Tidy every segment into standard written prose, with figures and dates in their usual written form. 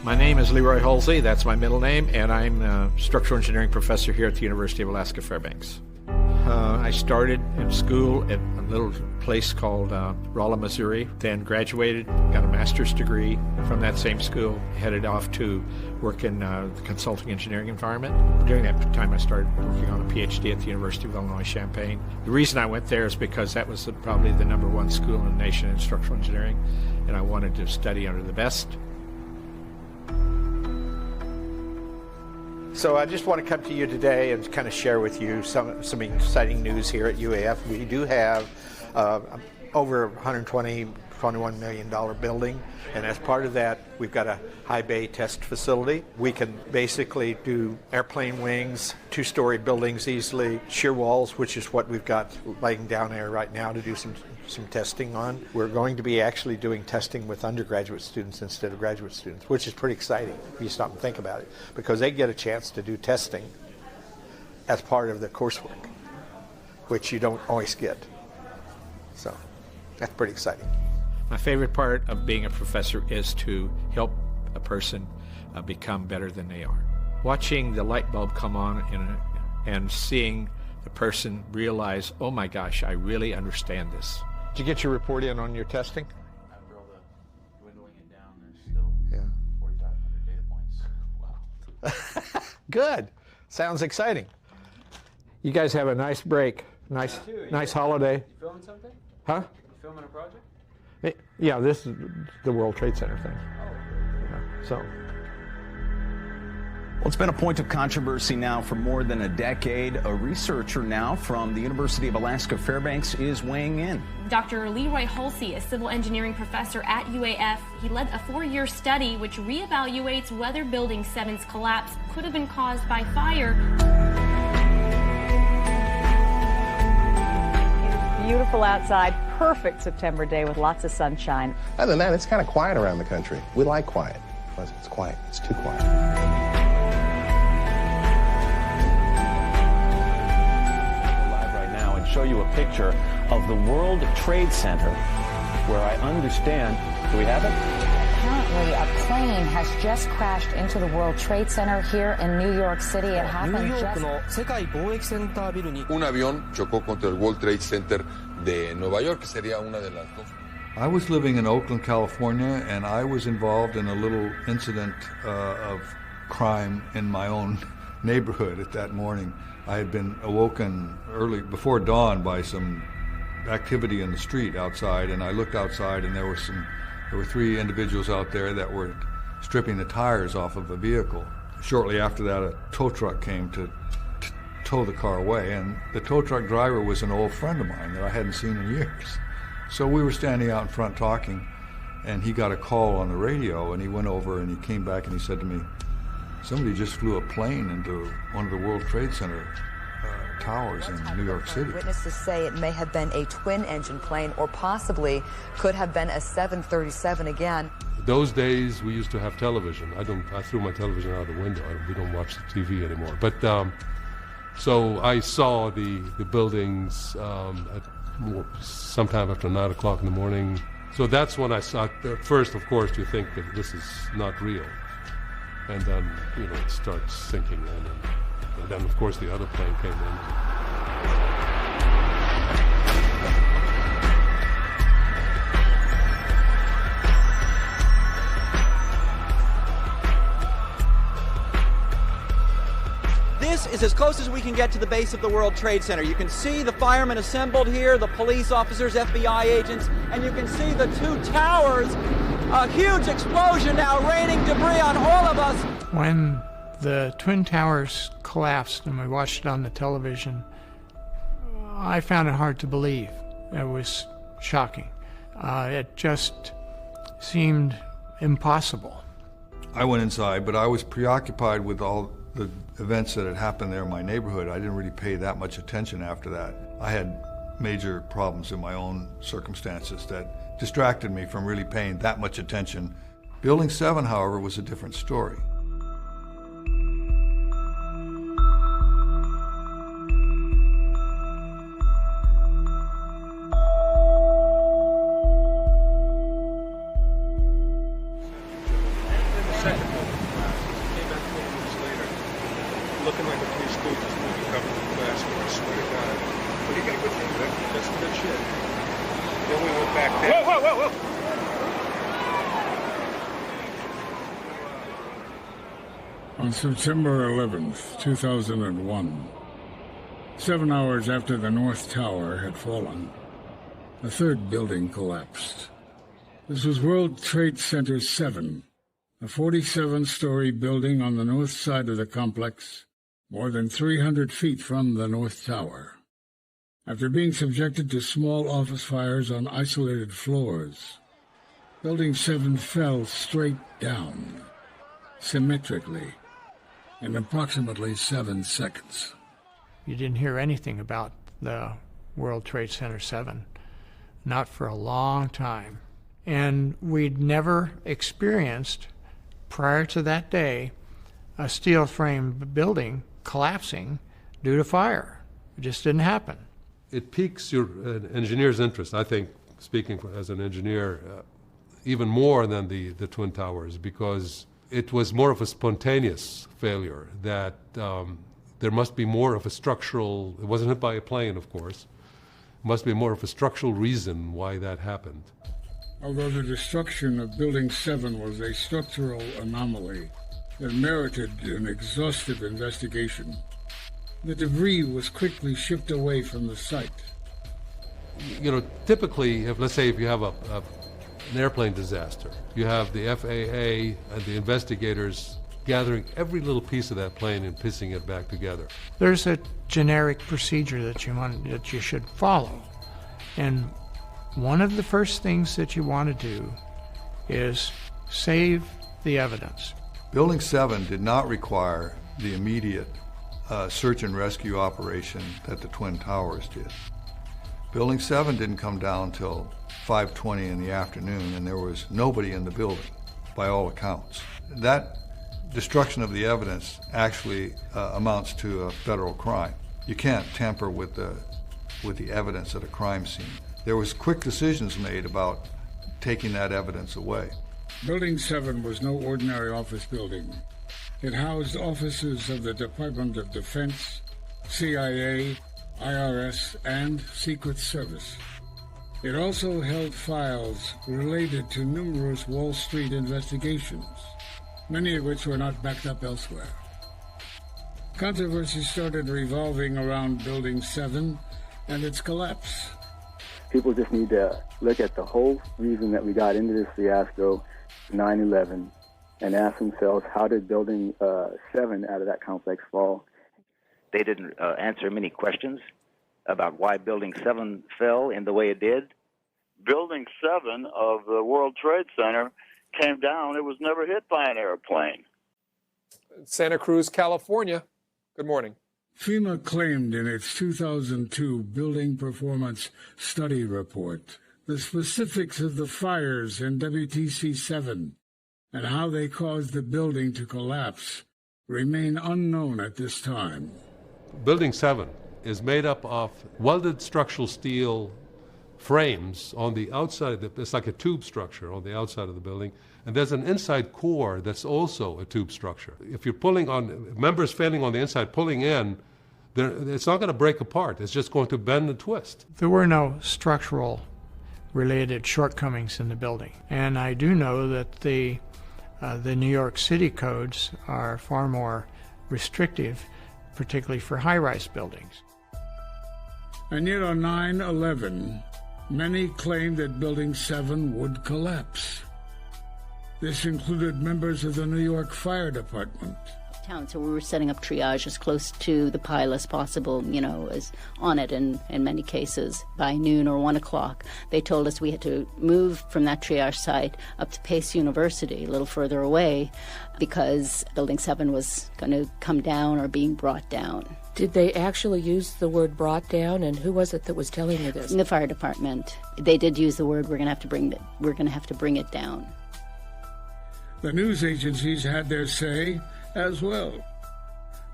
My name is LEROY Halsey, that's my middle name, and I'm a structural engineering professor here at the University of Alaska Fairbanks. I started in school at a little place called Rolla, Missouri, then graduated, got a master's degree from that same school, headed off to work in the consulting engineering environment. During that time I started working on a PhD at the University of Illinois Champaign. The reason I went there is because that was probably the #1 school in the nation in structural engineering, and I wanted to study under the best. So I just want to come to you today and kind of share with you some exciting news here at UAF. We do have over $121 million building, and as part of that, we've got a high bay test facility. We can basically do airplane wings, 2-story buildings easily, shear walls, which is what we've got laying down there right now to do some testing on. We're going to be actually doing testing with undergraduate students instead of graduate students, which is pretty exciting if you stop and think about it, because they get a chance to do testing as part of the coursework, which you don't always get. So that's pretty exciting. My favorite part of being a professor is to help a person become better than they are. Watching the light bulb come on and seeing the person realize, oh my gosh, I really understand this. Did you get your report in on your testing? After all the dwindling it down, there's still 4,500 data points. Wow. Good. Sounds exciting. You guys have a nice break. Nice holiday. You filming something? Huh? You filming a project? Yeah, this is the World Trade Center thing. Oh. Yeah, so. Well, it's been a point of controversy now for more than a decade. A researcher now from the University of Alaska Fairbanks is weighing in. Dr. LEROY Halsey, a civil engineering professor at UAF, he led a 4-year study which reevaluates whether Building 7's collapse could have been caused by fire. Beautiful outside, perfect September day with lots of sunshine. Other than that, it's kind of quiet around the country. We like quiet. It's quiet. It's too quiet. Show you a picture of the World Trade Center, where I understand, do we have it? Apparently, a plane has just crashed into the World Trade Center here in New York City. It happened Un avión chocó contra el World Trade Center de Nueva York, que sería una de las dos. I was living in Oakland, California, and I was involved in a little incident of crime in my own neighborhood at that morning. I had been awoken early, before dawn, by some activity in the street outside, and I looked outside, and there were 3 individuals out there that were stripping the tires off of a vehicle. Shortly after that, a tow truck came to tow the car away, and the tow truck driver was an old friend of mine that I hadn't seen in years. So we were standing out in front talking, and he got a call on the radio, and he went over and he came back and he said to me, somebody just flew a plane into one of the World Trade Center towers in New York City. Witnesses say it may have been a twin-engine plane or possibly could have been a 737 again. Those days we used to have television. I threw my television out the window. We don't watch the TV anymore. But so I saw the buildings sometime after 9 o'clock in the morning. So that's when I saw it. First, of course, you think that this is not real. And then, it starts sinking in. And then, of course, the other plane came in. This is as close as we can get to the base of the World Trade Center. You can see the firemen assembled here, the police officers, FBI agents, and you can see the 2 towers. A huge explosion now raining debris on all of us. When the Twin Towers collapsed and we watched it on the television, I found it hard to believe. It was shocking. It just seemed impossible. I went inside, but I was preoccupied with all the events that had happened there in my neighborhood. I didn't really pay that much attention after that. I had major problems in my own circumstances that distracted me from really paying that much attention. Building 7, however, was a different story. Second. Whoa, whoa, whoa! On September 11th, 2001, 7 hours after the North Tower had fallen, a third building collapsed. This was World Trade Center 7, a 47-story building on the north side of the complex, more than 300 feet from the North Tower. After being subjected to small office fires on isolated floors, Building 7 fell straight down, symmetrically, in approximately 7 seconds. You didn't hear anything about the World Trade Center 7, not for a long time. And we'd never experienced, prior to that day, a steel frame building collapsing due to fire. It just didn't happen. It piques your engineer's interest, I think, speaking as an engineer, even more than the Twin Towers, because it was more of a spontaneous failure, that there must be more of a structural, it wasn't hit by a plane, of course, must be more of a structural reason why that happened. Although the destruction of Building 7 was a structural anomaly that merited an exhaustive investigation, the debris was quickly shipped away from the site. You know, typically, let's say if you have an airplane disaster, you have the FAA and the investigators gathering every little piece of that plane and piecing it back together. There's a generic procedure that you should follow. And one of the first things that you want to do is save the evidence. Building 7 did not require the immediate search and rescue operation that the Twin Towers did. Building 7 didn't come down till 5:20 in the afternoon, and there was nobody in the building, by all accounts. That destruction of the evidence actually amounts to a federal crime. You can't tamper with the evidence at a crime scene. There was quick decisions made about taking that evidence away. Building 7 was no ordinary office building. It housed offices of the Department of Defense, CIA, IRS, and Secret Service. It also held files related to numerous Wall Street investigations, many of which were not backed up elsewhere. Controversy started revolving around Building 7 and its collapse. People just need to look at the whole reason that we got into this fiasco, 9/11, and ask themselves, how did Building 7 out of that complex fall? They didn't answer many questions about why Building 7 fell in the way it did. Building 7 of the World Trade Center came down. It was never hit by an airplane. Santa Cruz, California. Good morning. FEMA claimed in its 2002 Building Performance Study Report the specifics of the fires in WTC-7 and how they caused the building to collapse remain unknown at this time. Building 7 is made up of welded structural steel frames on the outside. It's like a tube structure on the outside of the building, and there's an inside core that's also a tube structure. If you're pulling on, members failing on the inside, pulling in, it's not going to break apart. It's just going to bend and twist. There were no structural related shortcomings in the building, and I do know that the New York City codes are far more restrictive, particularly for high-rise buildings. And yet on 9/11, many claimed that Building 7 would collapse. This included members of the New York Fire Department. So we were setting up triage as close to the pile as possible, as on it in many cases. By noon or 1 o'clock, they told us we had to move from that triage site up to Pace University, a little further away, because Building 7 was going to come down or being brought down. Did they actually use the word brought down, and who was it that was telling you this? The fire department. They did use the word, we're going to have to bring it down. The news agencies had their say as well,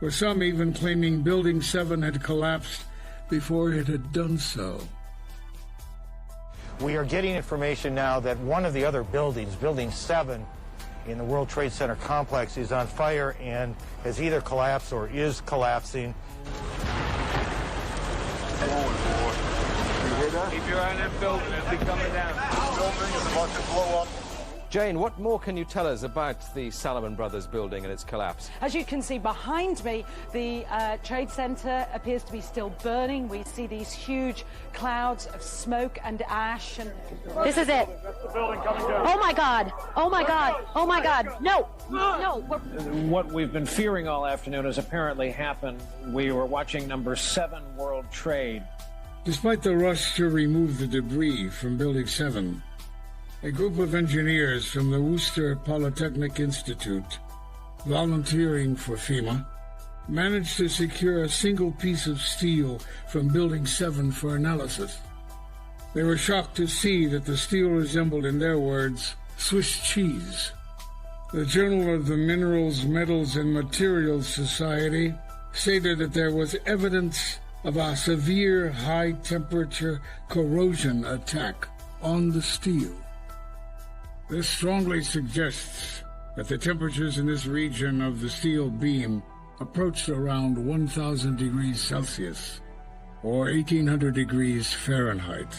with some even claiming Building 7 had collapsed before it had done so. We are getting information now that one of the other buildings, Building 7, in the World Trade Center complex, is on fire and has either collapsed or is collapsing. You hear that? Keep your eye on that building. It'll be coming down. The building is about to blow up. Jane, what more can you tell us about the Salomon Brothers building and its collapse? As you can see behind me, the Trade Center appears to be still burning. We see these huge clouds of smoke and ash. And this is it. That's the building coming down. Oh my God! Oh my God! Oh my God! No! No! What we've been fearing all afternoon has apparently happened. We were watching number 7 World Trade. Despite the rush to remove the debris from Building 7, a group of engineers from the Worcester Polytechnic Institute, volunteering for FEMA, managed to secure a single piece of steel from Building 7 for analysis. They were shocked to see that the steel resembled, in their words, Swiss cheese. The Journal of the Minerals, Metals, and Materials Society stated that there was evidence of a severe high-temperature corrosion attack on the steel. This strongly suggests that the temperatures in this region of the steel beam approached around 1,000 degrees Celsius, or 1,800 degrees Fahrenheit.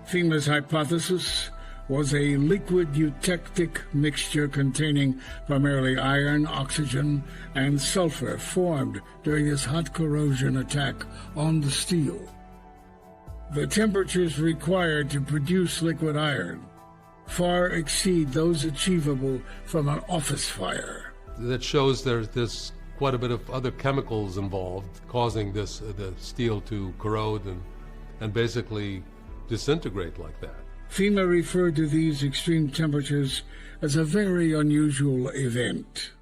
FEMA's hypothesis was a liquid eutectic mixture containing primarily iron, oxygen, and sulfur formed during this hot corrosion attack on the steel. The temperatures required to produce liquid iron far exceed those achievable from an office fire. That shows there's quite a bit of other chemicals involved causing the steel to corrode and basically disintegrate like that. FEMA referred to these extreme temperatures as a very unusual event,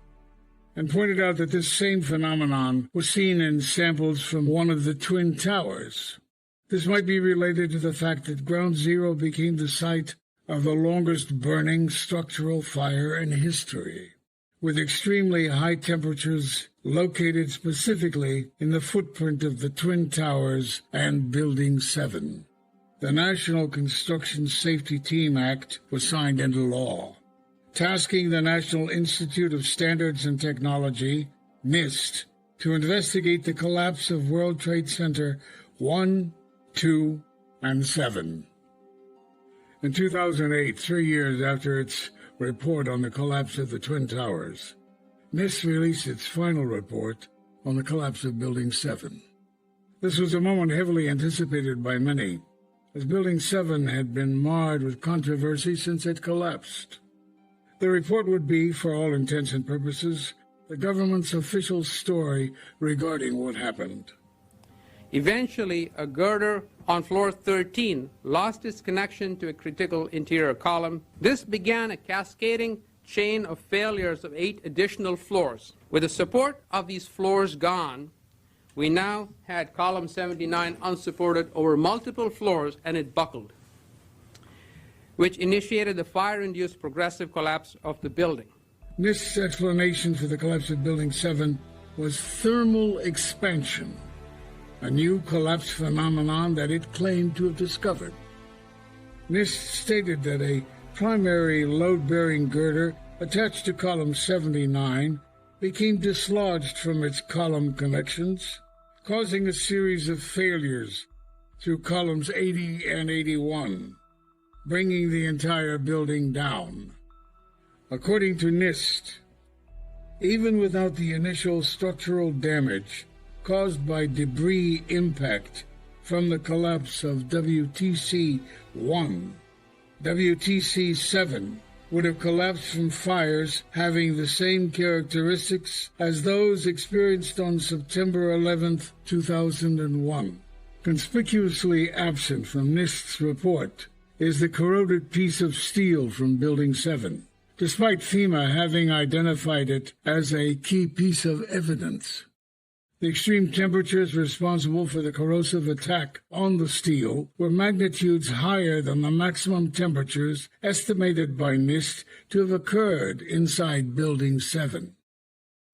and pointed out that this same phenomenon was seen in samples from one of the Twin Towers. This might be related to the fact that Ground Zero became the site of the longest burning structural fire in history, with extremely high temperatures located specifically in the footprint of the Twin Towers and Building 7. The National Construction Safety Team Act was signed into law, tasking the National Institute of Standards and Technology, NIST, to investigate the collapse of World Trade Center 1, 2, and 7. In 2008, 3 years after its report on the collapse of the Twin Towers, NIST released its final report on the collapse of Building 7. This was a moment heavily anticipated by many, as Building 7 had been marred with controversy since it collapsed. The report would be, for all intents and purposes, the government's official story regarding what happened. Eventually, a girder on floor 13 lost its connection to a critical interior column. This began a cascading chain of failures of 8 additional floors. With the support of these floors gone, we now had column 79 unsupported over multiple floors, and it buckled, which initiated the fire-induced progressive collapse of the building. NIST's explanation for the collapse of Building 7 was thermal expansion, a new collapse phenomenon that it claimed to have discovered. NIST stated that a primary load-bearing girder attached to column 79 became dislodged from its column connections, causing a series of failures through columns 80 and 81, bringing the entire building down. According to NIST, even without the initial structural damage caused by debris impact from the collapse of WTC-1, WTC-7 would have collapsed from fires having the same characteristics as those experienced on September 11, 2001. Conspicuously absent from NIST's report is the corroded piece of steel from Building 7, despite FEMA having identified it as a key piece of evidence. The extreme temperatures responsible for the corrosive attack on the steel were magnitudes higher than the maximum temperatures estimated by NIST to have occurred inside Building 7.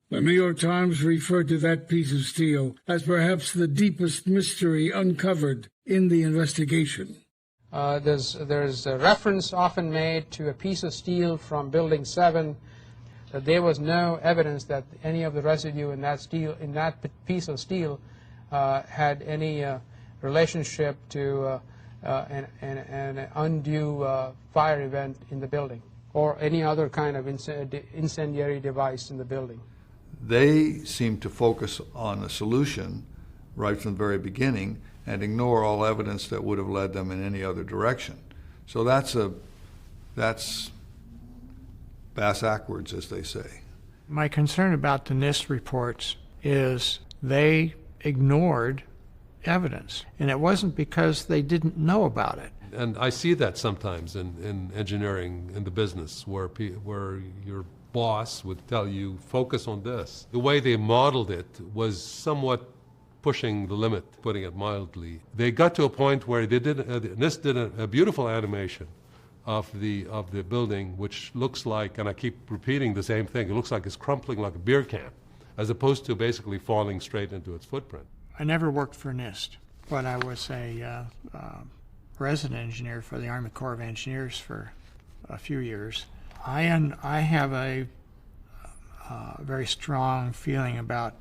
The New York Times referred to that piece of steel as perhaps the deepest mystery uncovered in the investigation. There's a reference often made to a piece of steel from Building 7. That there was no evidence that any of the residue in that piece of steel, had any relationship to an undue fire event in the building or any other kind of incendiary device in the building. They seem to focus on a solution right from the very beginning and ignore all evidence that would have led them in any other direction. So that's bass backwards, as they say. My concern about the NIST reports is they ignored evidence, and it wasn't because they didn't know about it. And I see that sometimes in engineering, in the business, where your boss would tell you, focus on this. The way they modeled it was somewhat pushing the limit, putting it mildly. They got to a point where they did NIST did a beautiful animation of the building, which looks like, and I keep repeating the same thing, it looks like it's crumpling like a beer can, as opposed to basically falling straight into its footprint. I never worked for NIST, but I was a resident engineer for the Army Corps of Engineers for a few years. I have a very strong feeling about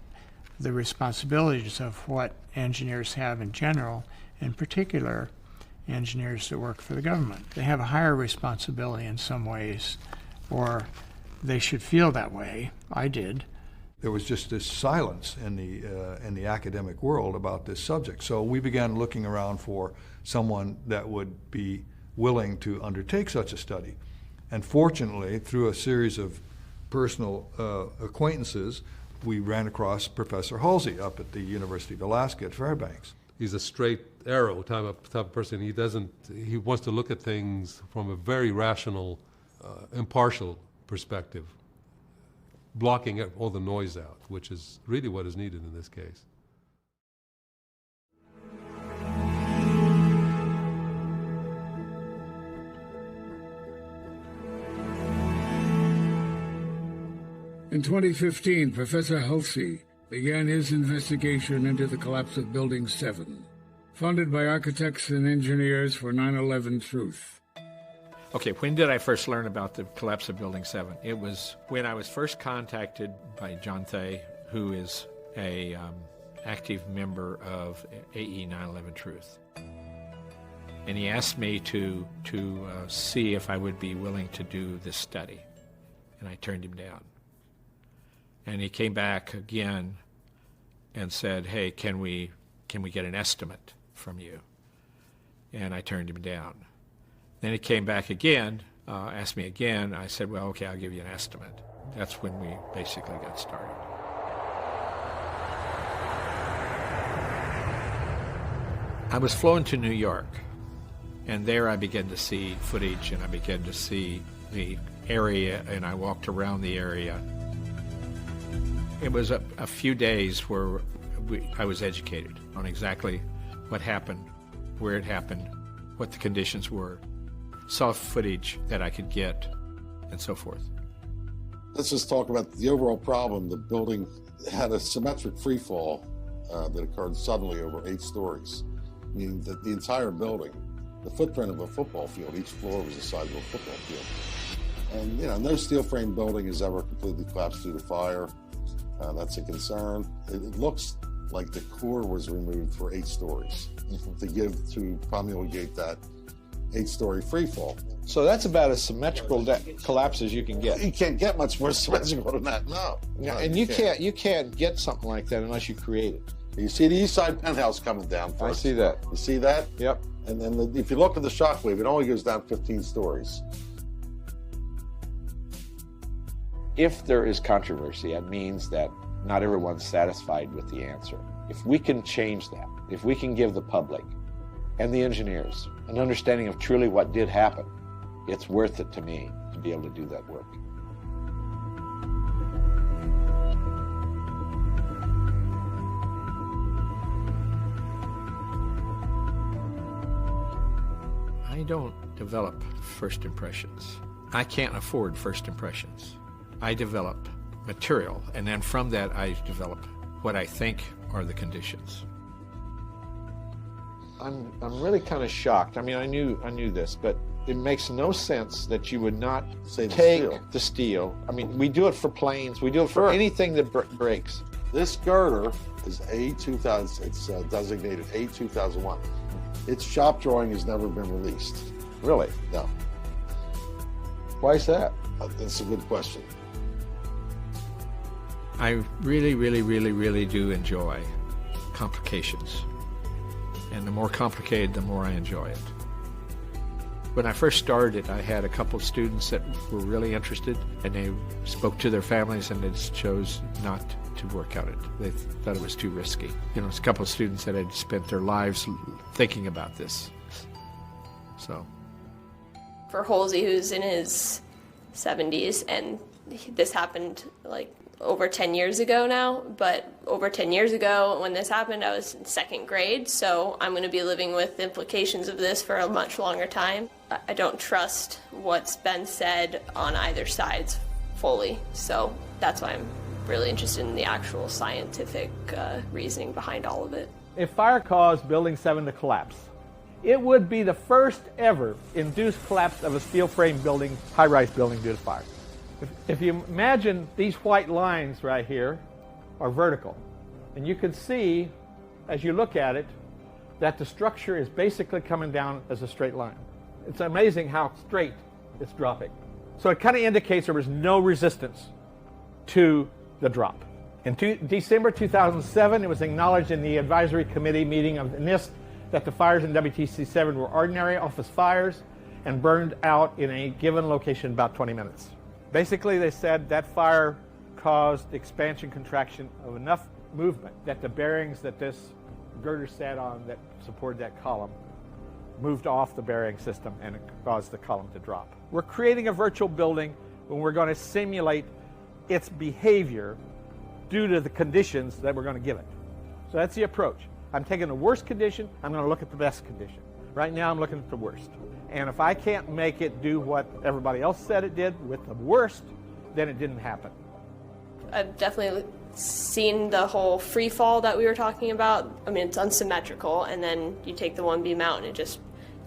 the responsibilities of what engineers have in general, in particular engineers that work for the government. They have a higher responsibility in some ways, or they should feel that way. I did. There was just this silence in the academic world about this subject. So we began looking around for someone that would be willing to undertake such a study. And fortunately, through a series of personal acquaintances, we ran across Professor Hulsey up at the University of Alaska at Fairbanks. He's a straight arrow type of person. He wants to look at things from a very rational, impartial perspective, blocking all the noise out, which is really what is needed in this case. In 2015, Professor Hulsey began his investigation into the collapse of Building 7, funded by architects and engineers for 9/11 Truth. Okay, when did I first learn about the collapse of Building 7? It was when I was first contacted by John Thay, who is a active member of AE 9/11 Truth. And he asked me to see if I would be willing to do this study. And I turned him down. And he came back again and said, hey, can we get an estimate from you? And I turned him down. Then he came back again, asked me again. I said, well, okay, I'll give you an estimate. That's when we basically got started. I was flown to New York, and there I began to see footage, and I began to see the area, and I walked around the area. It was a few days where I was educated on exactly what happened, where it happened, what the conditions were, saw footage that I could get, and so forth. Let's just talk about the overall problem. The building had a symmetric free fall that occurred suddenly over 8 stories, meaning that the entire building, the footprint of a football field, each floor was the size of a football field. And, you know, no steel frame building has ever completely collapsed due to fire. That's a concern. It looks like the core was removed for 8 stories to promulgate that 8-story free fall. So that's about as symmetrical collapse as you can get. You can't get much more symmetrical than that, no. And you can't get something like that unless you create it. You see the east side penthouse coming down first. I see that. You see that? Yep. And then if you look at the shock wave, it only goes down 15 stories. If there is controversy, that means that not everyone's satisfied with the answer. If we can change that, if we can give the public and the engineers an understanding of truly what did happen, it's worth it to me to be able to do that work. I don't develop first impressions. I can't afford first impressions. I develop material, and then from that I develop what I think are the conditions. I'm really kind of shocked. I mean, I knew this, but it makes no sense that you would not take the steel. I mean, we do it for planes. We do it for anything that breaks. This girder is A2000. It's designated A2001. Its shop drawing has never been released. Really? No. Why is that? That's a good question. I really do enjoy complications. And the more complicated, the more I enjoy it. When I first started, I had a couple of students that were really interested, and they spoke to their families and they just chose not to work on it. They thought it was too risky. You know, it's a couple of students that had spent their lives thinking about this. So. For Halsey, who's in his 70s, and this happened like over 10 years ago now, but over 10 years ago when this happened, I was in second grade, so I'm going to be living with the implications of this for a much longer time. I don't trust what's been said on either side fully, so that's why I'm really interested in the actual scientific reasoning behind all of it. If fire caused Building 7 to collapse, it would be the first ever induced collapse of a steel frame building, high-rise building due to fire. If you imagine these white lines right here are vertical, and you can see as you look at it that the structure is basically coming down as a straight line. It's amazing how straight it's dropping. So it kind of indicates there was no resistance to the drop. In December 2007, it was acknowledged in the advisory committee meeting of the NIST that the fires in WTC-7 were ordinary office fires and burned out in a given location in about 20 minutes. Basically, they said that fire caused expansion contraction of enough movement that the bearings that this girder sat on that supported that column moved off the bearing system, and it caused the column to drop. We're creating a virtual building when we're going to simulate its behavior due to the conditions that we're going to give it. So that's the approach. I'm taking the worst condition, I'm going to look at the best condition. Right now I'm looking at the worst. And if I can't make it do what everybody else said it did with the worst, then it didn't happen. I've definitely seen the whole free fall that we were talking about. I mean, it's unsymmetrical, and then you take the one beam out and it just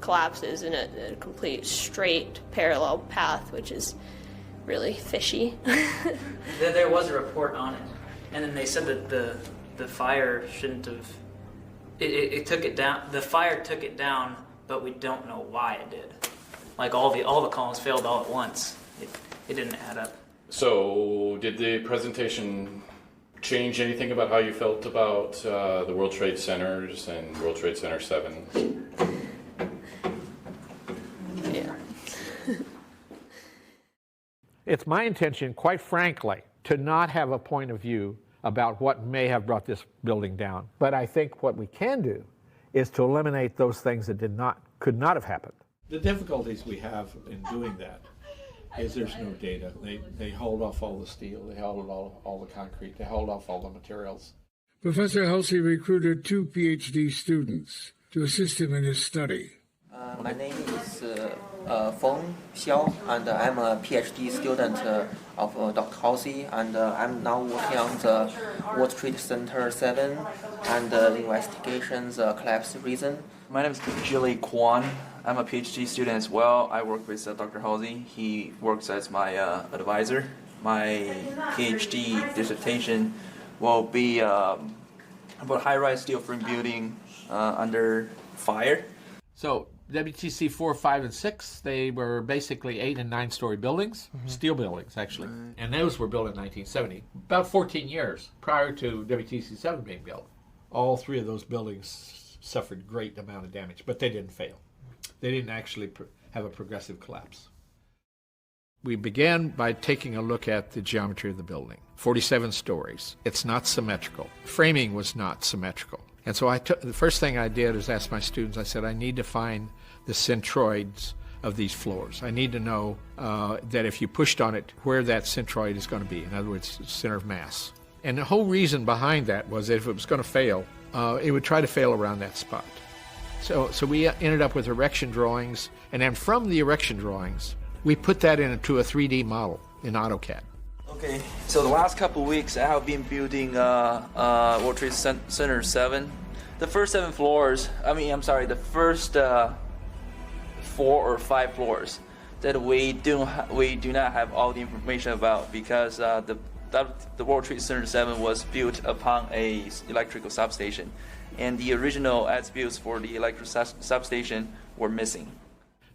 collapses in a complete straight parallel path, which is really fishy. There was a report on it, and then they said that the fire shouldn't have. It took it down. The fire took it down, but we don't know why it did. Like all the columns failed all at once. It didn't add up. So, did the presentation change anything about how you felt about the World Trade Centers and World Trade Center 7? Yeah. It's my intention, quite frankly, to not have a point of view about what may have brought this building down. But I think what we can do is to eliminate those things that could not have happened. The difficulties we have in doing that is there's no data. They hold off all the steel, they hold all the concrete, they hold off all the materials. Professor Halsey recruited 2 PhD students to assist him in his study. My name is Feng Xiao, and I'm a PhD student of Dr. Halsey, and I'm now working on the World Trade Center 7 and investigations collapse reason. My name is Jilly Kwan. I'm a PhD student as well. I work with Dr. Halsey. He works as my advisor. My PhD dissertation will be about high-rise steel frame building under fire. So WTC 4, 5, and 6, they were basically 8- and 9-story buildings, steel buildings actually, and those were built in 1970, about 14 years prior to WTC 7 being built. All 3 of those buildings suffered great amount of damage, but they didn't fail. They didn't actually have a progressive collapse. We began by taking a look at the geometry of the building. 47 stories. It's not symmetrical. Framing was not symmetrical. And so the first thing I did is ask my students, I said, I need to find the centroids of these floors. I need to know that if you pushed on it, where that centroid is going to be. In other words, center of mass. And the whole reason behind that was that if it was going to fail, it would try to fail around that spot. So we ended up with erection drawings, and then from the erection drawings, we put that into a 3D model in AutoCAD. Okay, so the last couple of weeks I have been building World Trade Center 7. The first 7 floors, the first 4 or 5 floors that we do not have all the information about, because the World Trade Center 7 was built upon a electrical substation, and the original as-built for the electric substation were missing.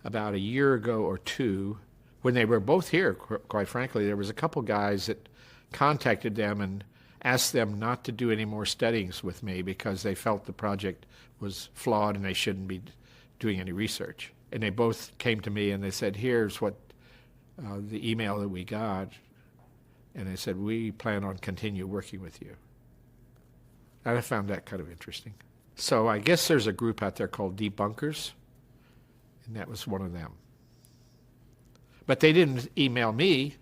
About a year ago or two, when they were both here, quite frankly, there was a couple guys that contacted them and asked them not to do any more studies with me because they felt the project was flawed and they shouldn't be doing any research. And they both came to me and they said, here's what the email that we got. And they said, we plan on continue working with you. And I found that kind of interesting. So I guess there's a group out there called Debunkers, and that was one of them. But they didn't email me.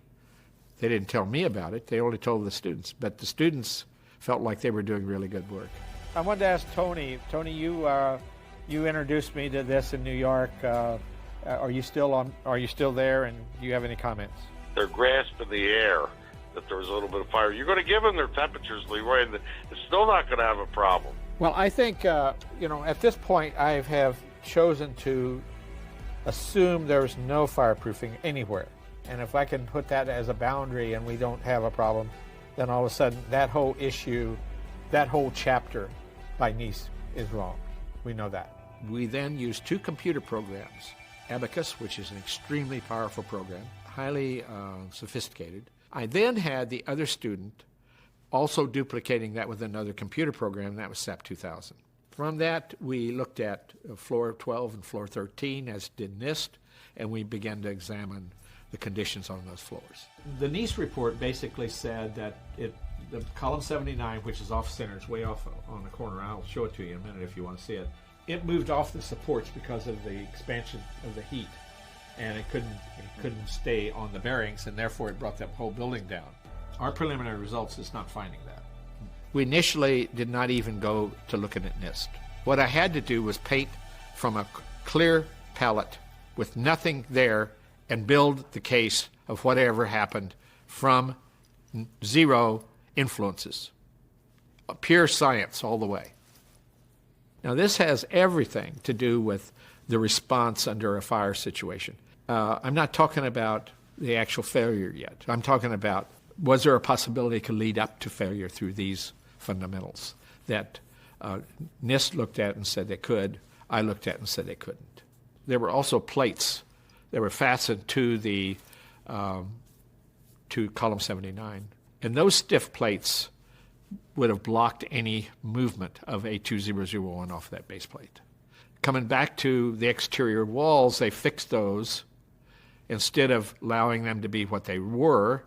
They didn't tell me about it. They only told the students. But the students felt like they were doing really good work. I wanted to ask Tony. Tony, you introduced me to this in New York. Are you still there, and do you have any comments? They're grasping the air that there was a little bit of fire. You're going to give them their temperatures, Leroy, and it's still not going to have a problem. Well, I think, at this point, I have chosen to assume there's no fireproofing anywhere. And if I can put that as a boundary and we don't have a problem, then all of a sudden that whole issue, that whole chapter by Nice is wrong. We know that. We then used 2 computer programs, Abacus, which is an extremely powerful program, highly sophisticated. I then had the other student also duplicating that with another computer program, and that was SAP 2000. From that, we looked at floor 12 and floor 13, as did NIST, and we began to examine the conditions on those floors. The Nice report basically said that the column 79, which is off-center, it's way off on the corner. I'll show it to you in a minute if you want to see it. It moved off the supports because of the expansion of the heat, and it couldn't stay on the bearings, and therefore it brought that whole building down. Our preliminary results is not finding that. We initially did not even go to looking at NIST. What I had to do was paint from a clear palette with nothing there and build the case of whatever happened from 0 influences. Pure science all the way. Now this has everything to do with the response under a fire situation. I'm not talking about the actual failure yet. I'm talking about, was there a possibility it could lead up to failure through these fundamentals that NIST looked at and said they could, I looked at and said they couldn't. There were also plates that were fastened to the to column 79, and those stiff plates would have blocked any movement of A2001 off that base plate. Coming back to the exterior walls, they fixed those instead of allowing them to be what they were,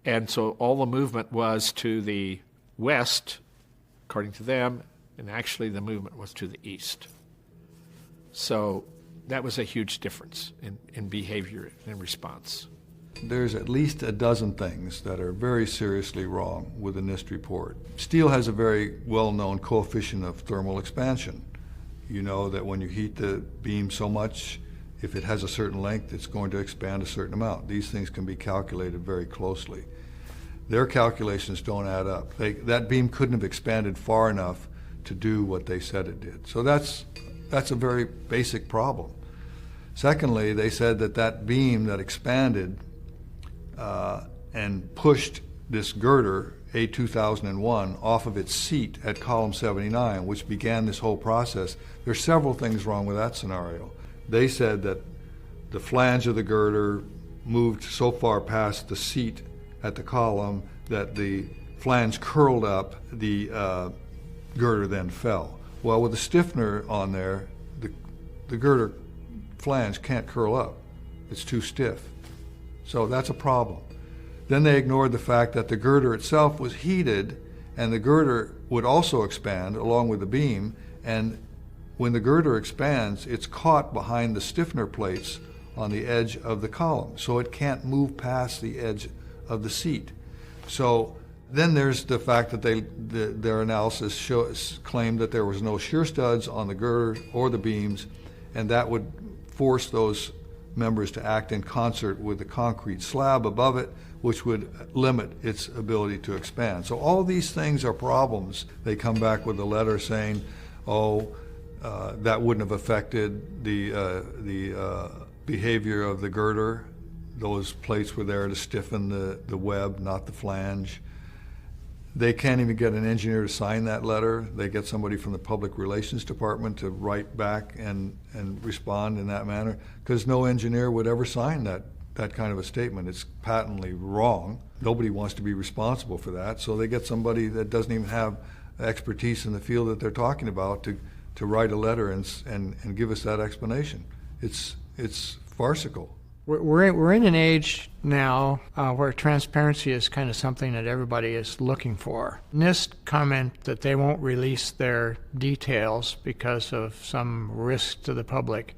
and so all the movement was to the west, according to them, and actually the movement was to the east. So that was a huge difference in behavior and response. There's at least a dozen things that are very seriously wrong with the NIST report. Steel has a very well-known coefficient of thermal expansion. You know that when you heat the beam so much, if it has a certain length, it's going to expand a certain amount. These things can be calculated very closely. Their calculations don't add up. That beam couldn't have expanded far enough to do what they said it did. So that's a very basic problem. Secondly, they said that beam that expanded and pushed this girder, A2001, off of its seat at column 79, which began this whole process. There's several things wrong with that scenario. They said that the flange of the girder moved so far past the seat at the column that the flange curled up, the girder then fell. Well, with the stiffener on there, the girder flange can't curl up. It's too stiff. So that's a problem. Then they ignored the fact that the girder itself was heated, and the girder would also expand along with the beam, and when the girder expands, it's caught behind the stiffener plates on the edge of the column, so it can't move past the edge of the seat. So then there's the fact that their analysis claimed that there was no shear studs on the girder or the beams, and that would force those members to act in concert with the concrete slab above it, which would limit its ability to expand. So all these things are problems. They come back with a letter saying, that wouldn't have affected the behavior of the girder. Those plates were there to stiffen the web, not the flange. They can't even get an engineer to sign that letter. They get somebody from the Public Relations Department to write back and respond in that manner, because no engineer would ever sign that kind of a statement. It's patently wrong. Nobody wants to be responsible for that, so they get somebody that doesn't even have expertise in the field that they're talking about to write a letter and give us that explanation. It's farcical. We're in an age now where transparency is kind of something that everybody is looking for. NIST comment that they won't release their details because of some risk to the public.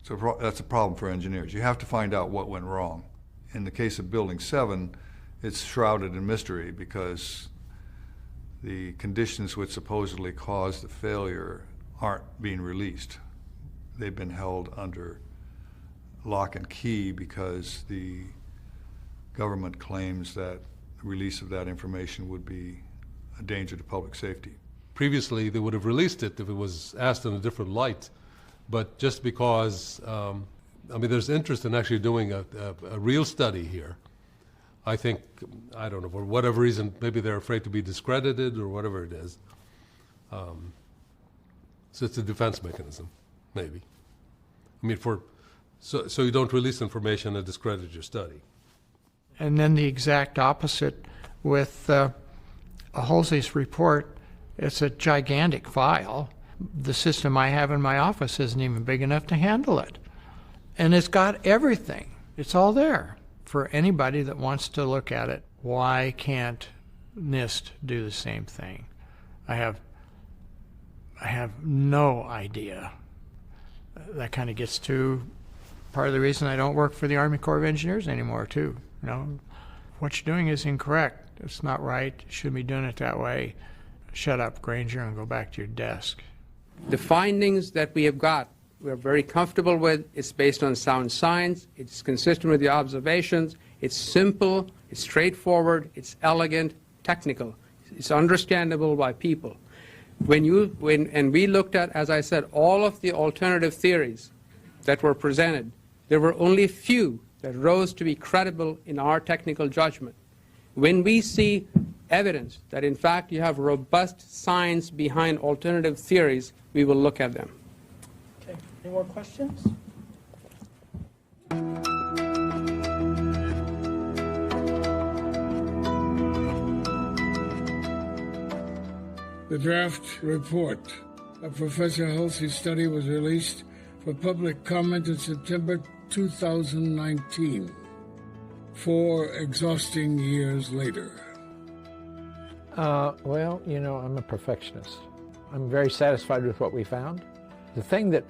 So that's a problem for engineers. You have to find out what went wrong. In the case of Building 7, it's shrouded in mystery because the conditions which supposedly caused the failure aren't being released. They've been held under lock and key because the government claims that the release of that information would be a danger to public safety. Previously, they would have released it if it was asked in a different light, but just because, there's interest in actually doing a real study here. I think, I don't know, for whatever reason, maybe they're afraid to be discredited or whatever it is. So it's a defense mechanism, maybe. So you don't release information that discredits your study. And then the exact opposite with a HULSEY'S report. It's a gigantic file. The system I have in my office isn't even big enough to handle it. And it's got everything. It's all there for anybody that wants to look at it. Why can't NIST do the same thing? I have no idea. That kind of gets to part of the reason I don't work for the Army Corps of Engineers anymore, too. You know, what you're doing is incorrect. It's not right. You shouldn't be doing it that way. Shut up, Granger, and go back to your desk. The findings that we have got, we're very comfortable with. It's based on sound science. It's consistent with the observations. It's simple. It's straightforward. It's elegant, technical. It's understandable by people. And we looked at, as I said, all of the alternative theories that were presented. There were only few that rose to be credible in our technical judgment. When we see evidence that, in fact, you have robust science behind alternative theories, we will look at them. Okay. Any more questions? The draft report of Professor Hulsey's study was released for public comment in September 2019, 4 exhausting years later. Well, you know, I'm a perfectionist. I'm very satisfied with what we found. The thing that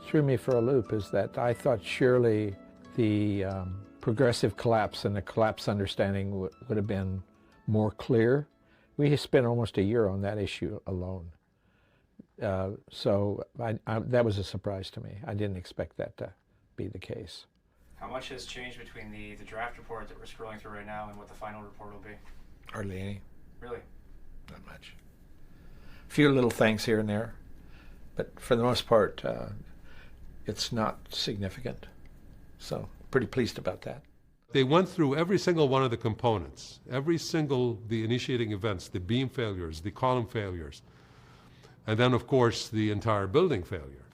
threw me for a loop is that I thought surely the progressive collapse and the collapse understanding would have been more clear. We spent almost a year on that issue alone. So that was a surprise to me. I didn't expect that to be the case. How much has changed between the draft report that we're scrolling through right now and what the final report will be? Hardly any. Really? Not much. A few little things here and there, but for the most part, it's not significant. So pretty pleased about that. They went through every single one of the components, the initiating events, the beam failures, the column failures, and then, of course, the entire building failure.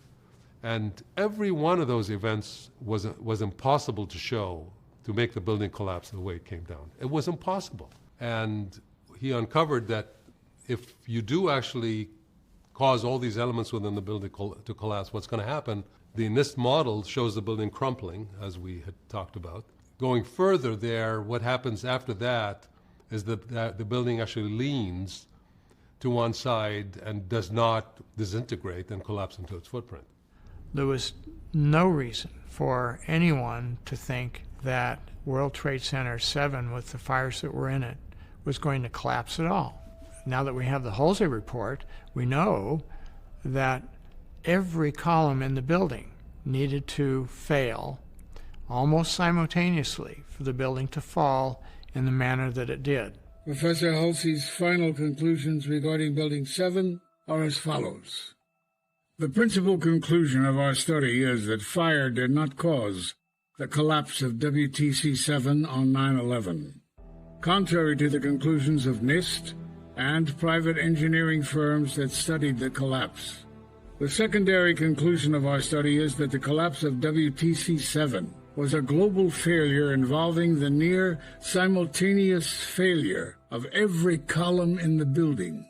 And every one of those events was impossible to show, to make the building collapse the way it came down. It was impossible. And he uncovered that if you do actually cause all these elements within the building to collapse, what's going to happen? The NIST model shows the building crumpling, as we had talked about. Going further there, what happens after that is that the building actually leans to one side and does not disintegrate and collapse into its footprint. There was no reason for anyone to think that World Trade Center 7, with the fires that were in it, was going to collapse at all. Now that we have the Hulsey report, we know that every column in the building needed to fail almost simultaneously for the building to fall in the manner that it did. Professor Hulsey's final conclusions regarding Building 7 are as follows. The principal conclusion of our study is that fire did not cause the collapse of WTC-7 on 9/11. contrary to the conclusions of NIST and private engineering firms that studied the collapse. The secondary conclusion of our study is that the collapse of WTC-7 was a global failure involving the near simultaneous failure of every column in the building.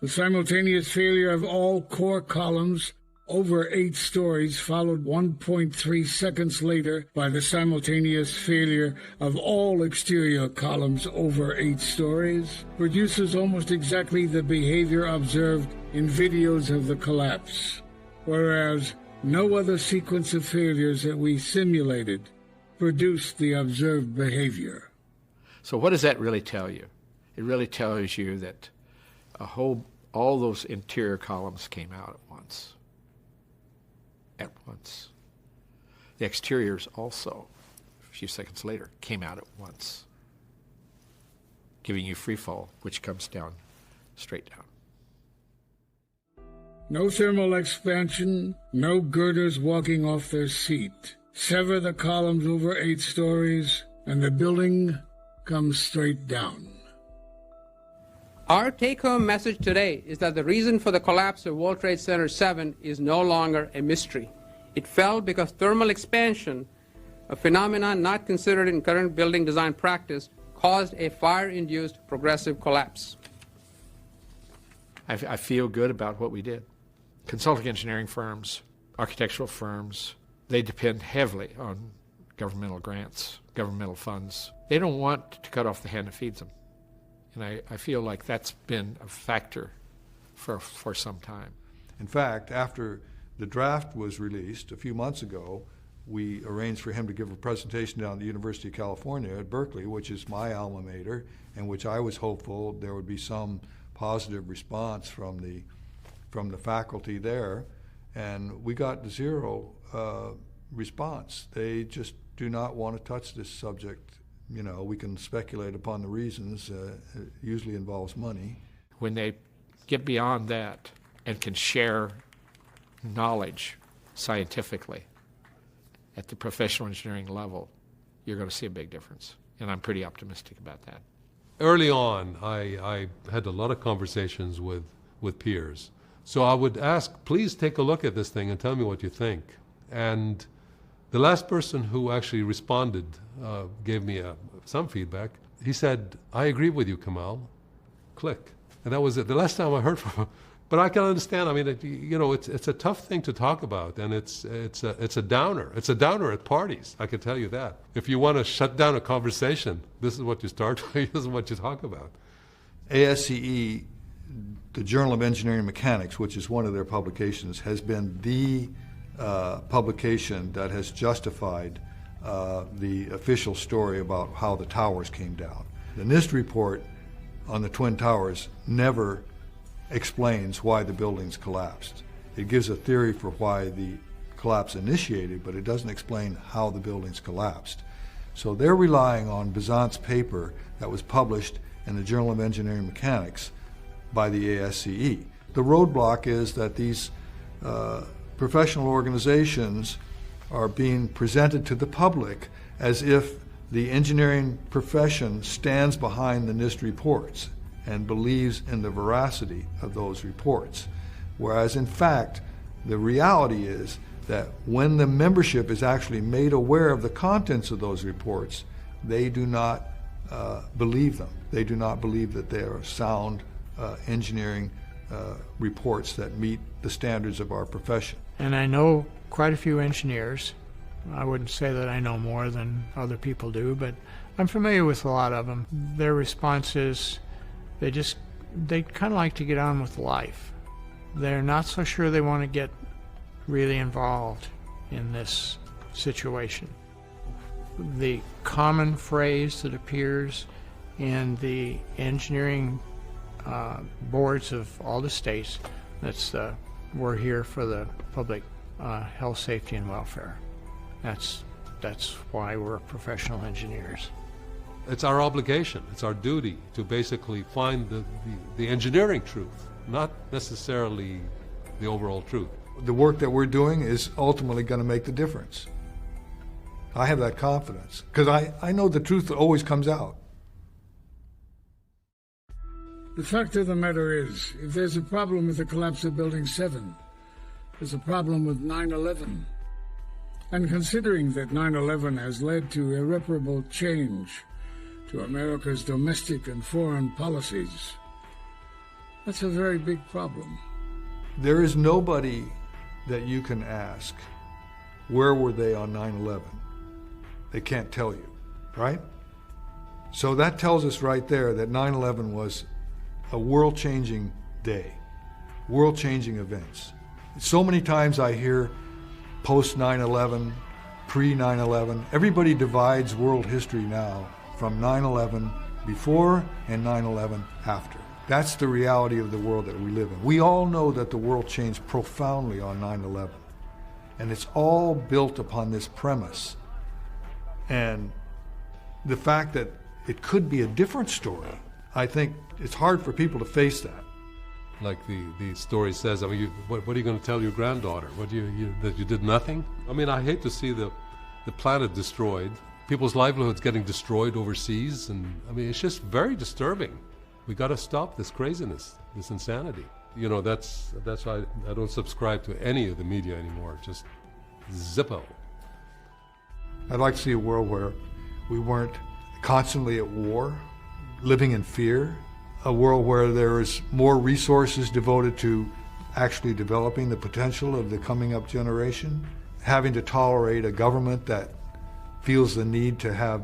The simultaneous failure of all core columns over 8 stories, followed 1.3 seconds later by the simultaneous failure of all exterior columns over 8 stories, produces almost exactly the behavior observed in videos of the collapse, whereas no other sequence of failures that we simulated produced the observed behavior. So what does that really tell you? It really tells you that all those interior columns came out at once. At once. The exteriors also, a few seconds later, came out at once, giving you free fall, which comes down, straight down. No thermal expansion, no girders walking off their seat. Sever the columns over 8 stories, and the building comes straight down. Our take-home message today is that the reason for the collapse of World Trade Center 7 is no longer a mystery. It fell because thermal expansion, a phenomenon not considered in current building design practice, caused a fire-induced progressive collapse. I feel good about what we did. Consulting engineering firms, architectural firms, they depend heavily on governmental grants, governmental funds. They don't want to cut off the hand that feeds them. And I feel like that's been a factor for some time. In fact, after the draft was released a few months ago, we arranged for him to give a presentation down at the University of California at Berkeley, which is my alma mater, and which I was hopeful there would be some positive response from the faculty there, and we got zero response. They just do not want to touch this subject. You know, we can speculate upon the reasons. It usually involves money. When they get beyond that and can share knowledge scientifically at the professional engineering level, you're going to see a big difference. And I'm pretty optimistic about that. Early on, I had a lot of conversations with peers. So I would ask, please take a look at this thing and tell me what you think. And the last person who actually responded gave me some feedback. He said, I agree with you, Kamal. Click. And that was it. The last time I heard from him. But I can understand. I mean, it's a tough thing to talk about, and it's a downer. It's a downer at parties. I can tell you that. If you want to shut down a conversation, this is what you start with. This is what you talk about. ASCE, the Journal of Engineering and Mechanics, which is one of their publications, has been the publication that has justified the official story about how the towers came down. The NIST report on the Twin Towers never explains why the buildings collapsed. It gives a theory for why the collapse initiated, but it doesn't explain how the buildings collapsed. So they're relying on Besant's paper that was published in the Journal of Engineering and Mechanics by the ASCE. The roadblock is that these professional organizations are being presented to the public as if the engineering profession stands behind the NIST reports and believes in the veracity of those reports. Whereas in fact, the reality is that when the membership is actually made aware of the contents of those reports, they do not believe them. They do not believe that they are sound engineering reports that meet the standards of our profession. And I know quite a few engineers. I wouldn't say that I know more than other people do, but I'm familiar with a lot of them. Their response is they kind of like to get on with life. They're not so sure they want to get really involved in this situation. The common phrase that appears in the engineering boards of all the states, that's we're here for the public health, safety, and welfare. That's why we're professional engineers. It's our obligation, it's our duty to basically find the engineering truth, not necessarily the overall truth. The work that we're doing is ultimately going to make the difference. I have that confidence, because I know the truth always comes out. The fact of the matter is, if there's a problem with the collapse of Building 7, there's a problem with 9/11. And considering that 9/11 has led to irreparable change to America's domestic and foreign policies, that's a very big problem. There is nobody that you can ask, where were they on 9/11? They can't tell you, right? So that tells us right there that 9/11 was a world-changing day, world-changing events. So many times I hear post 9/11, pre 9/11, everybody divides world history now from 9/11 before and 9/11 after. That's the reality of the world that we live in. We all know that the world changed profoundly on 9/11, and it's all built upon this premise. And the fact that it could be a different story, I think it's hard for people to face that. Like the story says, I mean, what are you going to tell your granddaughter? What that you did nothing? I mean, I hate to see the planet destroyed, people's livelihoods getting destroyed overseas, and I mean, it's just very disturbing. We got to stop this craziness, this insanity. You know, that's why I don't subscribe to any of the media anymore. Just Zippo. I'd like to see a world where we weren't constantly at war, living in fear, a world where there is more resources devoted to actually developing the potential of the coming up generation, having to tolerate a government that feels the need to have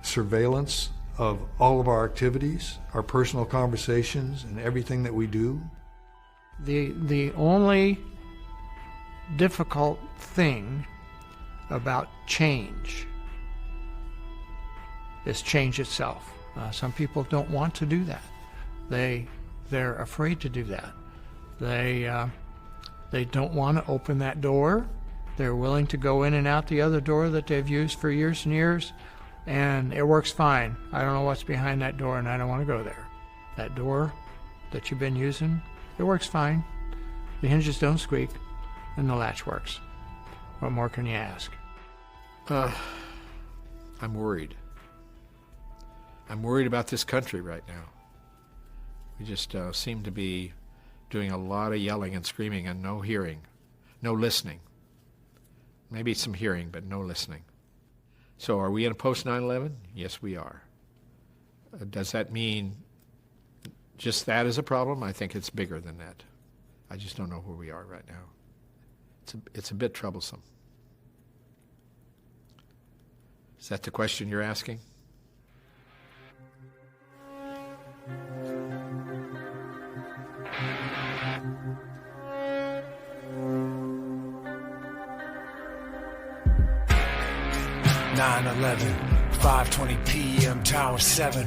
surveillance of all of our activities, our personal conversations, and everything that we do. The only difficult thing about change is change itself. Some people don't want to do that. They're afraid to do that. They don't want to open that door. They're willing to go in and out the other door that they've used for years and years, and it works fine. I don't know what's behind that door, and I don't want to go there. That door that you've been using, it works fine. The hinges don't squeak, and the latch works. What more can you ask? I'm worried. I'm worried about this country right now. We just seem to be doing a lot of yelling and screaming and no hearing, no listening. Maybe some hearing, but no listening. So are we in a post 9/11? Yes, we are. Does that mean just that is a problem? I think it's bigger than that. I just don't know where we are right now. It's a bit troublesome. Is that the question you're asking? (9/11), 5:20 p.m., Tower 7.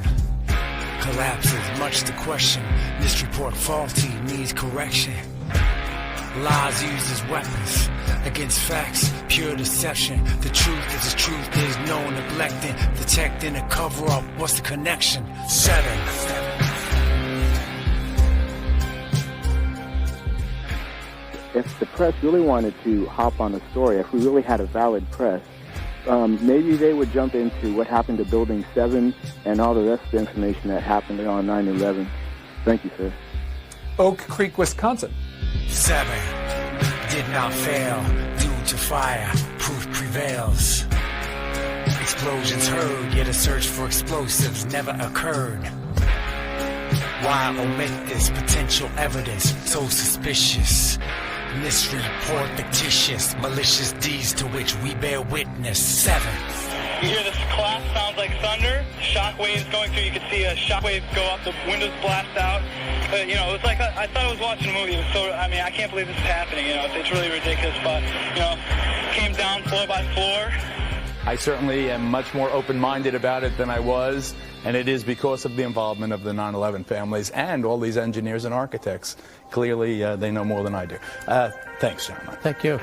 Collapses, much to question. This report faulty, needs correction. Lies used as weapons against facts, pure deception. The truth is the truth, there's no neglecting. Detecting a cover-up, what's the connection? 7. If the press really wanted to hop on the story, if we really had a valid press, maybe they would jump into what happened to Building 7 and all the rest of the information that happened on 9/11. Thank you, sir. Oak Creek, Wisconsin. 7 did not fail due to fire. Proof prevails. Explosions heard, yet a search for explosives never occurred. Why omit this potential evidence so suspicious? This report fictitious, malicious deeds to which we bear witness. 7. You hear this clap, sounds like thunder, shock waves going through, you can see a shock wave go up, the windows blast out. You know, it was like, I thought I was watching a movie. It was so, I mean, I can't believe this is happening, you know, it's really ridiculous, but, you know, came down floor by floor. I certainly am much more open-minded about it than I was, and it is because of the involvement of the 9/11 families and all these engineers and architects. Clearly, they know more than I do. Thanks, gentlemen. Thank you.